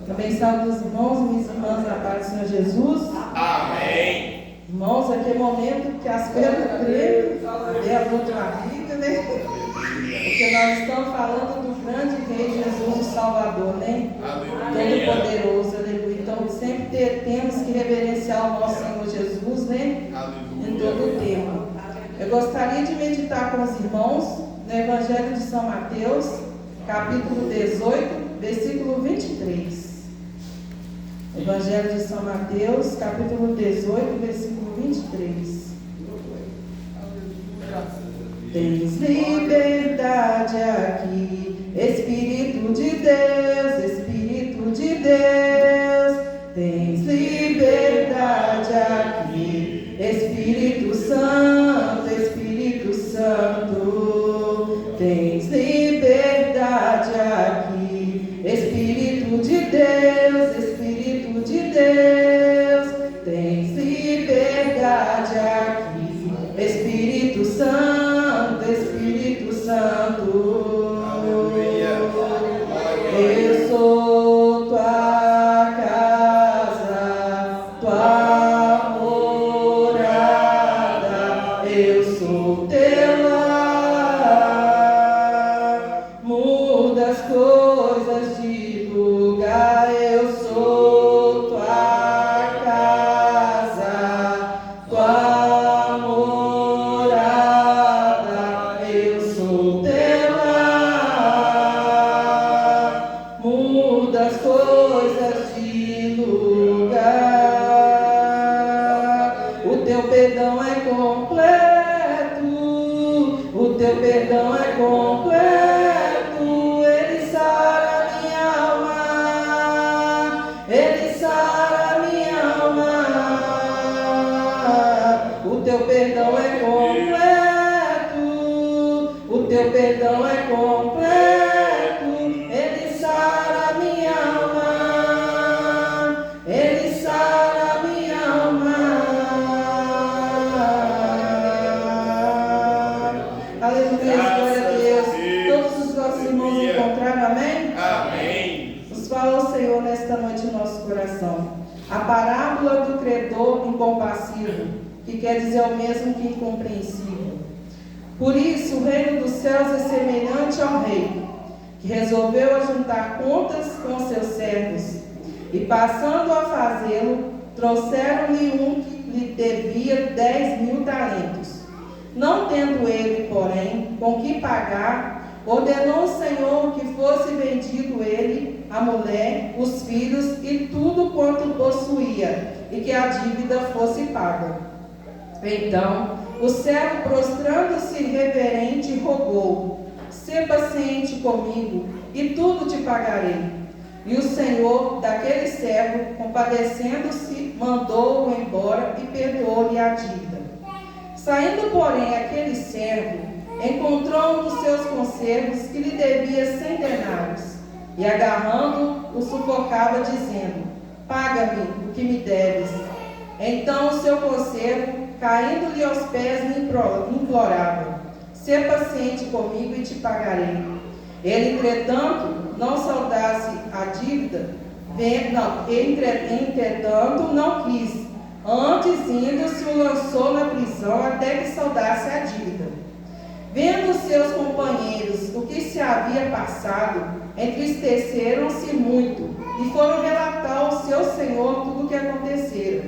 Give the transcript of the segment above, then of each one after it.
Abençoado os irmãos e minhas irmãs na paz do Senhor Jesus. Amém. Irmãos, aqui é momento que as pedras tremem, é a última vida, né? Porque nós estamos falando do grande Rei Jesus, o Salvador, né? Todo-Poderoso, aleluia. Então, sempre temos que reverenciar o nosso Senhor Jesus, né? Em todo o tempo. Eu gostaria de meditar com os irmãos no Evangelho de São Mateus, capítulo 18, versículo 23. Evangelho de São Mateus, capítulo 18, versículo 23. Tens liberdade aqui, Espírito de Deus, Espírito de Deus. Tens liberdade aqui, Espírito Santo, Espírito Santo. Tens liberdade aqui, Espírito de Deus, Espírito de Deus. Tens liberdade aqui, Espírito Santo, Espírito Santo. Eu sou tua casa, tua morada, eu sou teu lar. Muda as coisas de lugar, eu sou tua casa, tua morada, eu sou teu lar. Muda as coisas de lugar. O teu perdão é completo, o teu perdão é completo. Ele sara minha alma, ele sara minha alma. O teu perdão é completo, o teu perdão é completo. Ele sara minha alma, ele sara minha alma. Aleluia, glória a Deus. Todos os nossos irmãos encontraram, amém? Amém. Nos fala o Senhor nesta noite em nosso coração. A parábola do credor incompassível, que quer dizer o mesmo que incompreensível. Por isso, o reino dos céus é semelhante ao rei, que resolveu ajuntar contas com seus servos. E passando a fazê-lo, trouxeram-lhe um que lhe devia 10.000 talentos. Não tendo ele, porém, com que pagar, ordenou o Senhor que fosse vendido ele, a mulher, os filhos e tudo quanto possuía, e que a dívida fosse paga. Então, o servo, prostrando-se reverente, rogou: sê paciente comigo, e tudo te pagarei. E o Senhor daquele servo, compadecendo-se, mandou-o embora e perdoou-lhe a dívida. Saindo, porém, aquele servo, encontrou um dos seus conservos que lhe devia 100 denários, e agarrando-o, o sufocava, dizendo: paga-me o que me deves. Então o seu conservo, caindo-lhe aos pés, lhe implorava: sê paciente comigo e te pagarei. Ele, entretanto, não saudasse a dívida, entretanto, não quis. Antes, indo-se, o lançou na prisão até que saudasse a dívida. Vendo os seus companheiros o que se havia passado, entristeceram-se muito e foram relatar ao seu senhor tudo o que acontecera.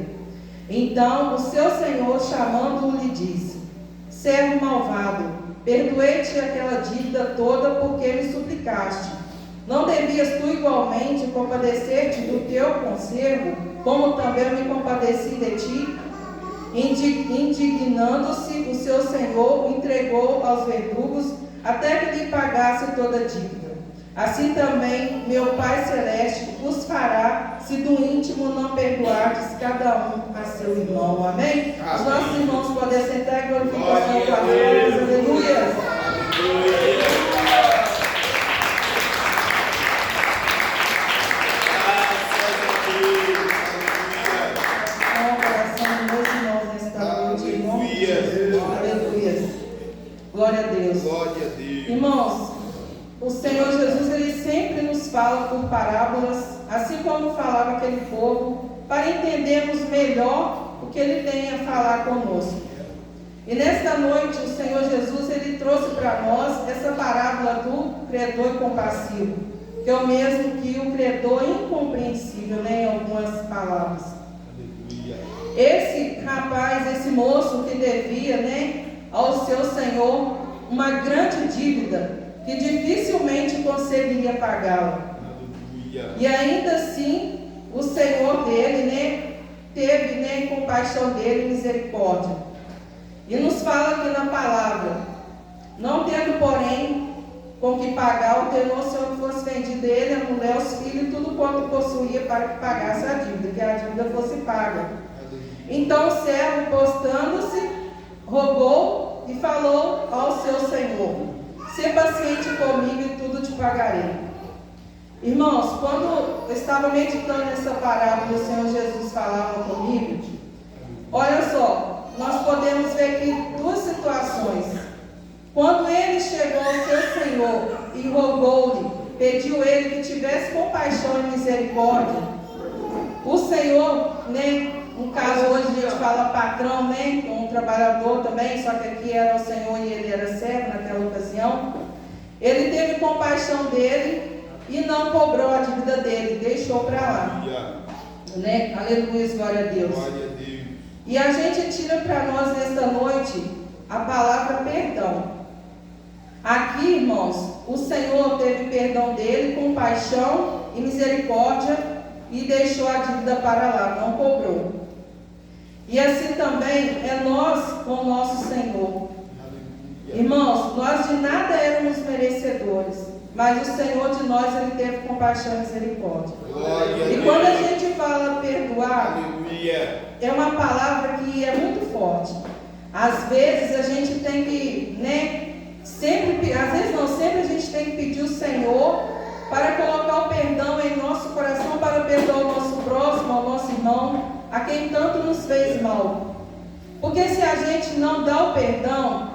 Então o seu senhor, chamando-o, lhe disse: servo malvado, perdoei-te aquela dívida toda porque me suplicaste. Não devias tu igualmente compadecer-te do teu conservo, como também eu me compadeci de ti? Indignando-se, o seu senhor o entregou aos verdugos até que lhe pagasse toda a dívida. Assim também meu Pai Celeste os fará, se do íntimo não perdoardes cada um a seu irmão. Amém? Amém. Os nossos irmãos podem sentar e glorificar o Senhor com as mãos. Aleluia. Glória a Deus. Glória a Deus. Irmãos, o Senhor Jesus, Ele sempre nos fala por parábolas, assim como falava aquele povo, para entendermos melhor o que Ele tem a falar conosco. E nesta noite o Senhor Jesus, Ele trouxe para nós essa parábola do credor incompassivo, que é o mesmo que o credor incompreensível, né, em algumas palavras. Esse rapaz, esse moço que devia, né, ao seu Senhor uma grande dívida, que dificilmente conseguiria pagá-la. E ainda assim, o Senhor dele, né, teve, né, compaixão dele, misericórdia. E nos fala aqui na palavra: não tendo, porém, com que pagar, ordenou o Senhor que fosse vendido ele, a mulher, os filhos, tudo quanto possuía, para que pagasse a dívida, que a dívida fosse paga. Então o servo, postando-se, rogou e falou ao seu senhor: sê paciente comigo e tudo te pagarei. Irmãos, quando eu estava meditando nessa parábola, o Senhor Jesus falava comigo. Olha só, nós podemos ver aqui duas situações. Quando ele chegou ao seu Senhor e rogou-lhe, pediu ele que tivesse compaixão e misericórdia, o Senhor, né, no caso hoje a gente fala patrão, né, um trabalhador também, só que aqui era o Senhor e ele era servo naquela ocasião, ele teve compaixão dele e não cobrou a dívida dele, deixou para lá. Né? Aleluia, glória a Deus. Glória a Deus. E a gente tira para nós nesta noite a palavra perdão. Aqui, irmãos, o Senhor teve perdão dele, compaixão e misericórdia e deixou a dívida para lá, não cobrou. E assim também é nós com o nosso Senhor. Irmãos, nós de nada éramos merecedores, mas o Senhor de nós, Ele teve compaixão e misericórdia. E quando a gente fala perdoar, é uma palavra que é muito forte. Às vezes a gente tem que, né, sempre a gente tem que pedir o Senhor para colocar o perdão em nosso coração, para perdoar o nosso próximo, ao nosso irmão, a quem tanto nos fez mal. Porque se a gente não dá o perdão,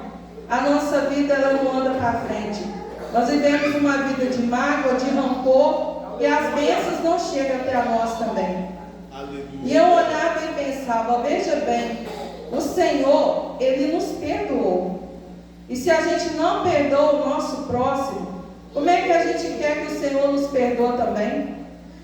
a nossa vida ela não anda para frente. Nós vivemos uma vida de mágoa, de rancor, e as bênçãos não chegam até a nós também. Aleluia. E eu olhava e pensava, veja bem, o Senhor, Ele nos perdoou. E se a gente não perdoa o nosso próximo, como é que a gente quer que o Senhor nos perdoe também?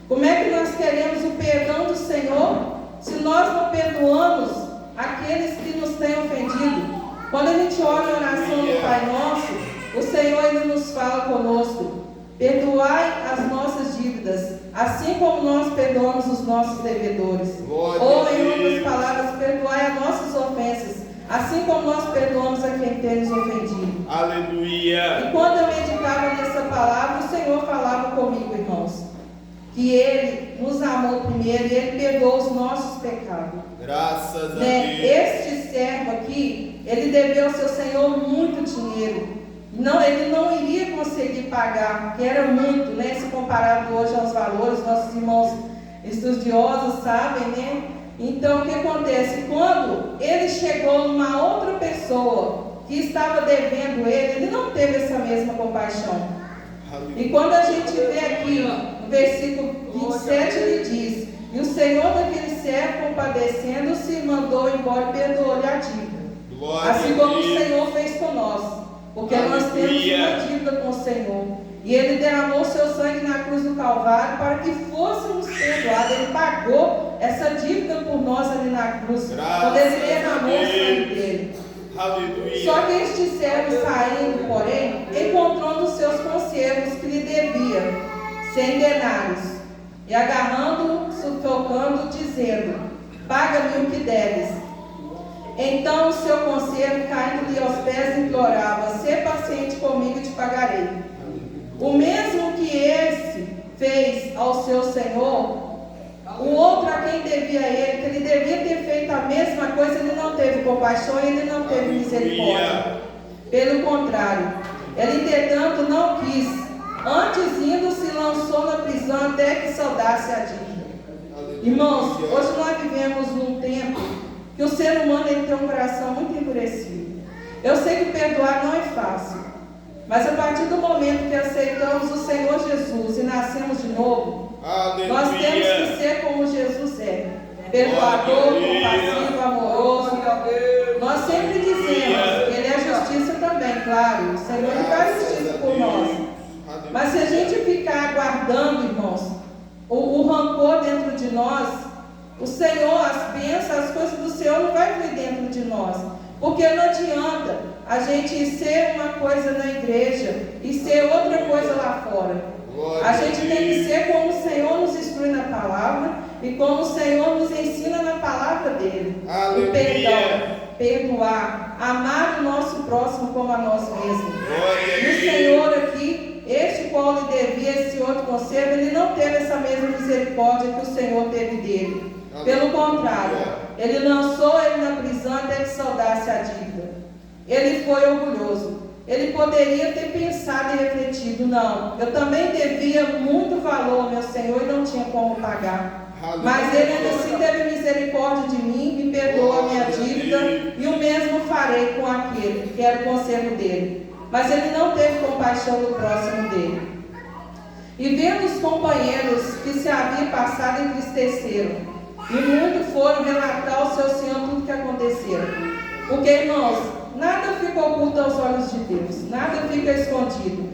Como é que nós queremos o perdão do Senhor se nós não perdoamos aqueles que nos têm ofendido? Quando a gente olha a oração do Pai Nosso, o Senhor Ele nos fala conosco: perdoai as nossas dívidas, assim como nós perdoamos os nossos devedores. Ou, em outras palavras, perdoai as nossas ofensas, assim como nós perdoamos a quem tem nos ofendido. Aleluia. E quando eu meditava nessa palavra, o Senhor falava comigo, irmãos, que Ele nos amou primeiro e Ele perdoou os nossos pecados. Graças a Né? Deus. Este servo aqui, ele deveu ao seu Senhor muito dinheiro. Não, ele não iria conseguir pagar, que era muito, né? Se comparado hoje aos valores, nossos irmãos estudiosos sabem, né? Então, o que acontece? Quando ele chegou numa outra pessoa que estava devendo ele não teve essa mesma compaixão. E quando a gente vê aqui, ó, no versículo 27, ele diz: e o Senhor daquele servo, compadecendo-se, mandou embora e perdoou-lhe a dívida. Assim como o Senhor fez com nós. Porque nós temos uma dívida com o Senhor. E Ele derramou seu sangue na cruz do Calvário para que fôssemos perdoados. Ele pagou essa dívida por nós ali na cruz. Quando Ele derramou o sangue dele. Aleluia. Só que este servo, saindo, porém, encontrou um dos seus conservos que lhe devia 100 denários. E agarrando-o, sufocando, dizendo: paga-me o que deves. Então o seu conservo, caindo-lhe aos pés, implorava: sê paciente comigo e te pagarei. O mesmo que esse fez ao seu senhor, o outro a quem devia ele, que ele devia ter feito a mesma coisa, ele não teve compaixão e ele não teve misericórdia. Pelo contrário, ele entretanto não quis, antes indo se lançou na prisão até que saudasse a dívida. Irmãos, hoje nós vivemos num tempo que o ser humano ele tem um coração muito endurecido. Eu sei que perdoar não é fácil, mas a partir do momento que aceitamos o Senhor Jesus e nascemos novo, Aleluia. nós temos que ser como Jesus é. Perdoador, compassivo, amoroso. Nós sempre dizemos que Ele é justiça também, claro. O Senhor Ele faz justiça por nós. Mas se a gente ficar aguardando, irmãos, o rancor dentro de nós, o Senhor, as bênçãos, as coisas do Senhor não vai vir dentro de nós. Porque não adianta a gente ser uma coisa na igreja e ser outra coisa lá fora. A gente tem que ser como o Senhor nos instrui na palavra e como o Senhor nos ensina na palavra dele. O perdão, perdoar, amar o nosso próximo como a nós mesmos. E o Senhor aqui, este qual lhe devia esse outro conservo, ele não teve essa mesma misericórdia que o Senhor teve dele. Pelo contrário, ele lançou ele na prisão até que saudasse a dívida. Ele foi orgulhoso. Ele poderia ter pensado e refletido: não, eu também devia muito valor, meu Senhor, e não tinha como pagar. Mas ele ainda assim teve misericórdia de mim, me perdoou a minha dívida, e o mesmo farei com aquele que era o conservo dele. Mas ele não teve compaixão do próximo dele. E vendo os companheiros que se havia passado, entristeceram. E muitos foram relatar ao seu Senhor tudo que aconteceu. Porque, irmãos, nada fica oculto aos olhos de Deus, nada fica escondido.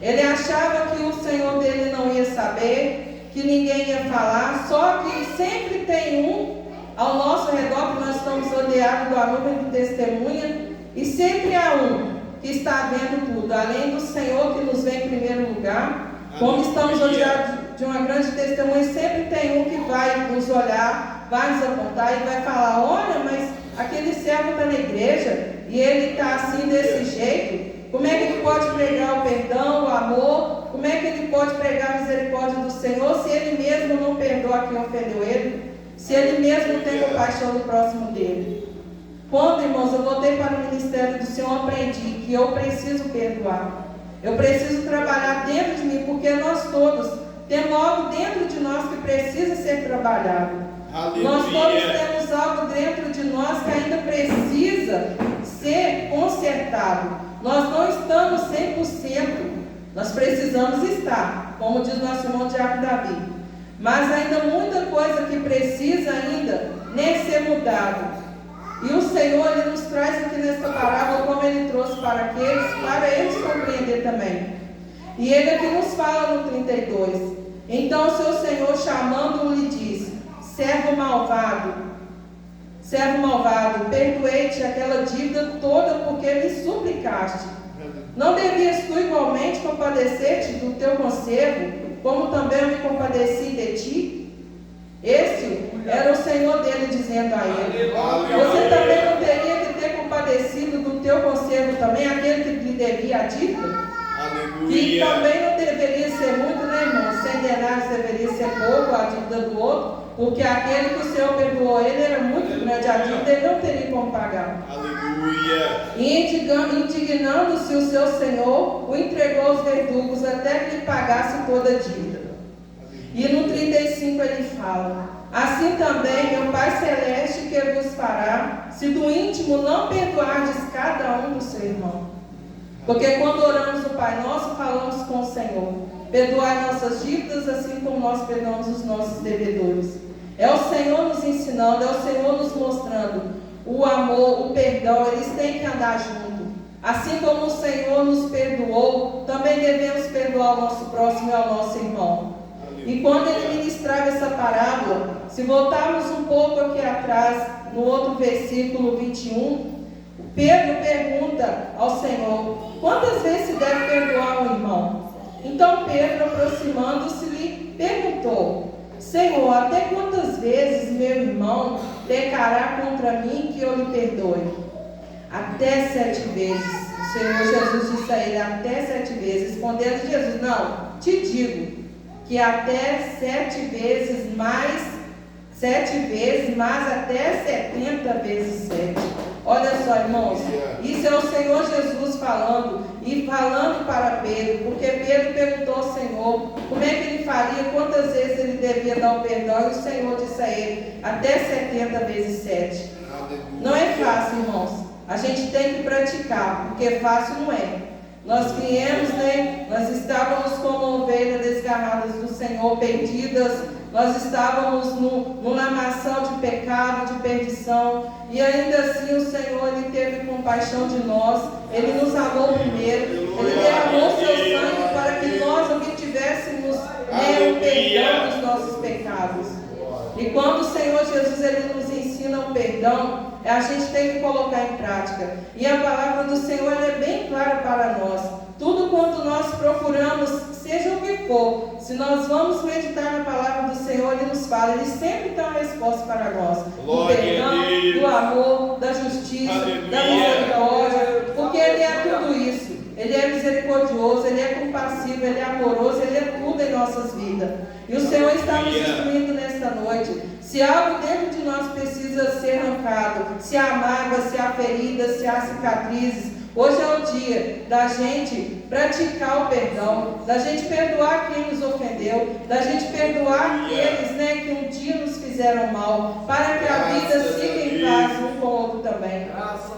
Ele achava que o Senhor dele não ia saber, que ninguém ia falar, só que sempre tem um ao nosso redor, que nós estamos rodeados da nuvem de testemunha, e sempre há um que está vendo tudo, além do Senhor que nos vê em primeiro lugar. Como estamos rodeados de uma grande testemunha, sempre tem um que vai nos olhar, vai nos apontar e vai falar: olha, mas aquele servo está na igreja e ele está assim desse jeito. Como é que ele pode pregar o perdão, o amor? Como é que ele pode pregar a misericórdia do Senhor se ele mesmo não perdoa quem ofendeu ele? Se ele mesmo não tem compaixão do próximo dele? Quando, irmãos, eu voltei para o ministério do Senhor, aprendi que eu preciso perdoar. Eu preciso trabalhar dentro de mim, porque nós todos temos algo dentro de nós que precisa ser trabalhado. Aleluia. Nós todos temos algo dentro de nós que ainda precisa ser consertado. Nós não estamos 100%, nós precisamos estar, como diz nosso irmão Diácono Davi. Mas ainda muita coisa que precisa ainda ser mudado. E o Senhor, Ele nos traz aqui nesta parábola, como Ele trouxe para eles compreender também. E Ele aqui nos fala no 32. Então o seu Senhor, chamando-o, lhe disse: servo malvado, perdoei-te aquela dívida toda porque me suplicaste. Não devias tu igualmente compadecer-te do teu conservo, como também eu me compadeci de ti? Esse era o Senhor dele dizendo a ele: você também não teria que ter compadecido do teu conservo também, aquele que lhe devia a dívida? Que também não deveria ser muito, né, irmão? 100 denários deveria ser pouco a dívida do outro, porque aquele que o Senhor perdoou ele era muito grande, a dívida ele não teria como pagar. Aleluia. E indignando-se o seu Senhor, o entregou aos verdugos até que lhe pagasse toda a dívida. E no 35 ele fala: assim também meu Pai Celeste que vos fará, se do íntimo não perdoardes cada um do seu irmão. Porque quando oramos o Pai Nosso, falamos com o Senhor: perdoai nossas dívidas, assim como nós perdoamos os nossos devedores. É o Senhor nos ensinando, é o Senhor nos mostrando o amor, o perdão. Eles têm que andar junto. Assim como o Senhor nos perdoou, também devemos perdoar o nosso próximo e ao nosso irmão. E quando ele ministrava essa parábola, se voltarmos um pouco aqui atrás, no outro versículo 21, Pedro pergunta ao Senhor: quantas vezes se deve perdoar um irmão? Então Pedro, aproximando-se, lhe perguntou: Senhor, até quantas vezes meu irmão pecará contra mim que eu lhe perdoe? Até 7 vezes. O Senhor Jesus disse a ele: até 7 vezes. Respondendo Jesus: não, te digo que até 7 vezes mais, 7 vezes, mas até 70 vezes 7. Olha só, irmãos, isso é o Senhor Jesus falando, e falando para Pedro, porque Pedro perguntou ao Senhor como é que ele faria, quantas vezes ele devia dar o perdão, e o Senhor disse a ele: até 70 vezes 7. Não é fácil, irmãos, a gente tem que praticar, porque fácil não é. Nós viemos, né? Nós estávamos como ovelhas desgarradas do Senhor, perdidas. Nós estávamos numa lamaçal de pecado, de perdição. E ainda assim o Senhor, Ele teve compaixão de nós. Ele nos amou primeiro. Ele derramou seu sangue para que nós obtivéssemos o perdão dos nossos pecados. E quando o Senhor Jesus Ele nos ensina o perdão, a gente tem que colocar em prática. E a palavra do Senhor ela é bem clara para nós. Tudo quanto nós procuramos, seja o que for, se nós vamos meditar na palavra do Senhor, Ele nos fala, Ele sempre tem uma resposta para nós. Do perdão, do amor, da justiça, da misericórdia, porque Ele é tudo isso. Ele é misericordioso, Ele é compassivo, Ele é amoroso, Ele é tudo em nossas vidas. E o Senhor está nos instruindo nesta noite. Se algo dentro de nós precisa ser arrancado, se há mágoa, se há feridas, se há cicatrizes, hoje é o dia da gente praticar o perdão, da gente perdoar quem nos ofendeu, da gente perdoar aqueles, né, que um dia nos fizeram mal, para que a vida siga em paz um com o outro também.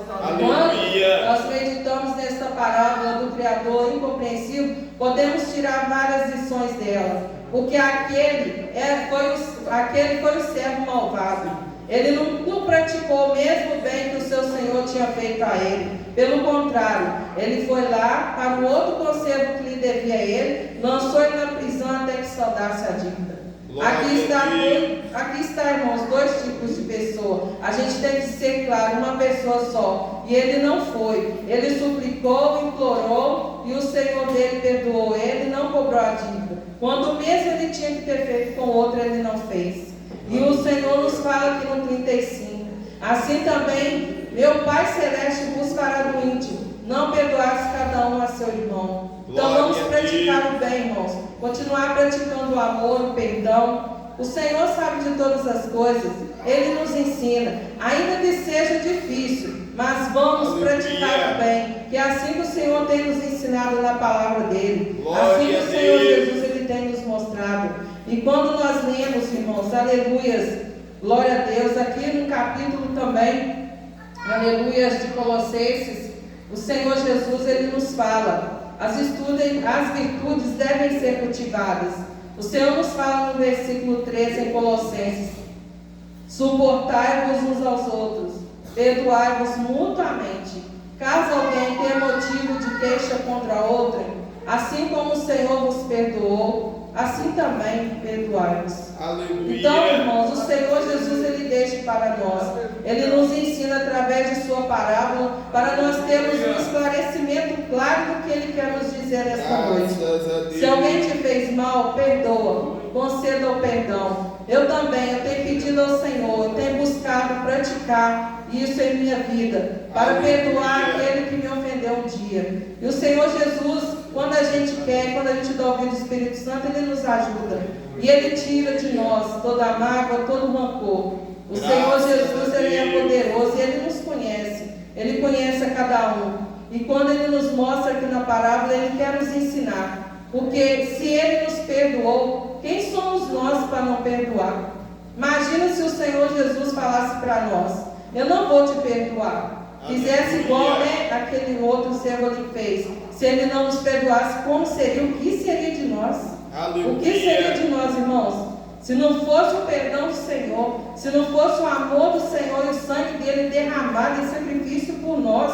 Quando nós meditamos nesta parábola do Criador incompreensível, podemos tirar várias lições dela, porque aquele foi o servo malvado. Ele não praticou o mesmo bem que o seu Senhor tinha feito a ele. Pelo contrário, ele foi lá para o outro conservo que lhe devia a ele, lançou ele na prisão até que saudasse a dívida. Aqui está, irmãos, dois tipos de pessoa. A gente tem que ser claro, uma pessoa só. E ele não foi. Ele suplicou, implorou, e o Senhor dele perdoou ele, não cobrou a dívida. Quando mesmo ele tinha que ter feito com o outro, ele não fez. E o Senhor nos fala aqui no 35. Assim também, meu Pai Celeste buscará do íntimo, não perdoasse cada um a seu irmão. Então vamos praticar o bem, irmãos. Continuar praticando o amor, o perdão. O Senhor sabe de todas as coisas. Ele nos ensina, ainda que seja difícil, mas vamos praticar o bem, que é assim que o Senhor tem nos ensinado na palavra dele. Assim que o Senhor Jesus ele tem nos mostrado. E quando nós lemos, irmãos, aleluias, glória a Deus, aqui no capítulo também, aleluias, de Colossenses, o Senhor Jesus ele nos fala, as virtudes devem ser cultivadas. O Senhor nos fala no versículo 13 em Colossenses: suportai-vos uns aos outros, perdoai-vos mutuamente, caso alguém tenha motivo de queixa contra outra, assim como o Senhor vos perdoou, assim também perdoai-vos. Então, irmãos, o Senhor Jesus ele deixa para nós, ele nos ensina através de sua parábola, para nós termos um esclarecimento claro do que ele quer nos dizer nesta noite. Se alguém te fez mal, perdoa, conceda o perdão. Eu tenho pedido ao Senhor, eu tenho buscado praticar isso em minha vida, para perdoar aquele que me ofendeu um dia. E o Senhor Jesus, quando a gente quer, quando a gente dá ouvido do Espírito Santo, Ele nos ajuda. E Ele tira de nós toda a mágoa, todo o rancor. O Senhor Jesus, Ele é poderoso e Ele nos conhece. Ele conhece a cada um. E quando Ele nos mostra aqui na parábola, Ele quer nos ensinar. Porque se Ele nos perdoou, quem somos nós para não perdoar? Imagina se o Senhor Jesus falasse para nós: eu não vou te perdoar. Fizesse igual, né, aquele outro servo ali fez. Se ele não nos perdoasse, como seria? O que seria de nós? O que seria de nós, irmãos? Se não fosse o perdão do Senhor, se não fosse o amor do Senhor e o sangue dele derramado em sacrifício por nós,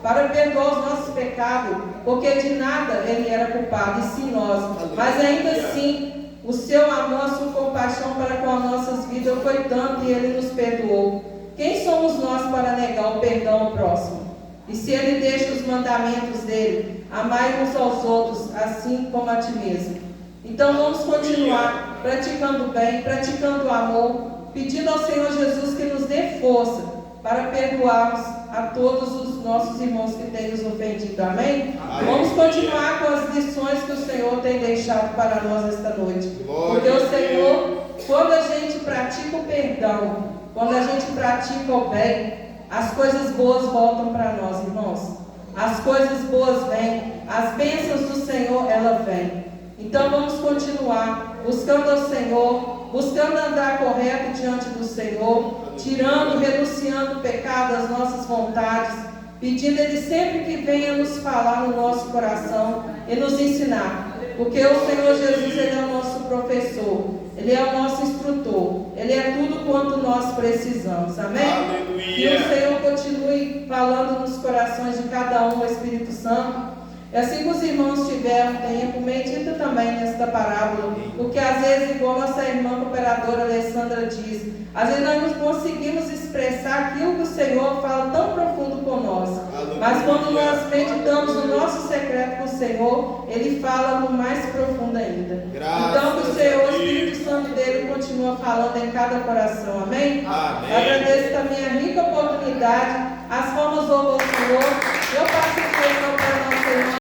para perdoar os nossos pecados, porque de nada ele era culpado, e sim nós. Mas ainda assim, o seu amor, a sua compaixão para com as nossas vidas foi tanto e ele nos perdoou. Quem somos nós para negar o perdão ao próximo? E se ele deixa os mandamentos dele, amai uns aos outros, assim como a ti mesmo. Então vamos continuar praticando o bem, praticando o amor, pedindo ao Senhor Jesus que nos dê força para perdoarmos a todos os nossos irmãos que têm nos ofendido. Amém? Vamos continuar com as lições que o Senhor tem deixado para nós esta noite. Porque o Senhor, quando a gente pratica o perdão, quando a gente pratica o bem, as coisas boas voltam para nós, irmãos. As coisas boas vêm, as bênçãos do Senhor, ela vem. Então vamos continuar buscando ao Senhor, buscando andar correto diante do Senhor, tirando, renunciando o pecado, as nossas vontades, pedindo Ele sempre que venha nos falar no nosso coração e nos ensinar, porque o Senhor Jesus, Ele é o nosso professor, Ele é o nosso instrutor, Ele é tudo quanto nós precisamos, amém? Aleluia. Que o Senhor continue falando nos corações de cada um, o Espírito Santo. E assim que os irmãos tiverem tempo, medita também nesta parábola, porque às vezes, igual nossa irmã cooperadora Alessandra diz, às vezes nós não conseguimos expressar aquilo que o Senhor fala tão profundo conosco, mas quando nós meditamos no nosso secreto com o Senhor, Ele fala no mais profundo ainda. Então que o Senhor, o Espírito Santo dele, continua falando em cada coração, amém? Amém. Eu agradeço também a rica oportunidade, as formas do Senhor. Eu passo o Senhor para a nossa irmã